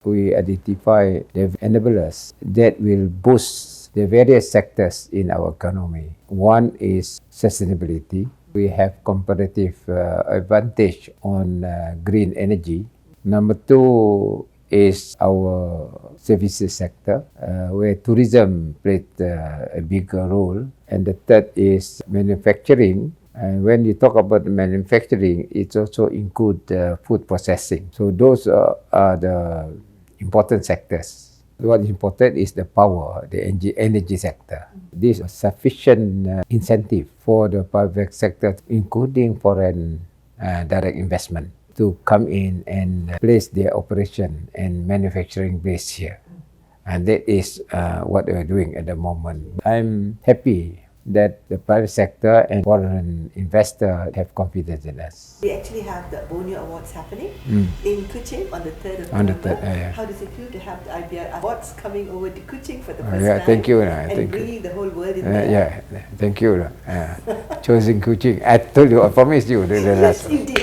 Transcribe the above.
We identify the enablers that will boost the various sectors in our economy. One is sustainability. We have comparative advantage on green energy. Number two is our services sector, where tourism played a bigger role. And the third is manufacturing. And when you talk about manufacturing, it also includes food processing. So those are the important sectors. What is important is the power, the energy sector. This is sufficient incentive for the private sector, including foreign direct investment, to come in and place their operation and manufacturing base here. And that is what we're doing at the moment. I'm happy that the private sector and foreign investor have confidence in us. We actually have the Borneo Awards happening in Kuching on the 3rd of November. How does it feel to have the IBR Awards coming over to Kuching for the first time? Thank you. And bringing the whole world in there? Thank you. Choosing Kuching. I told you, I promised you the last Yes, you did.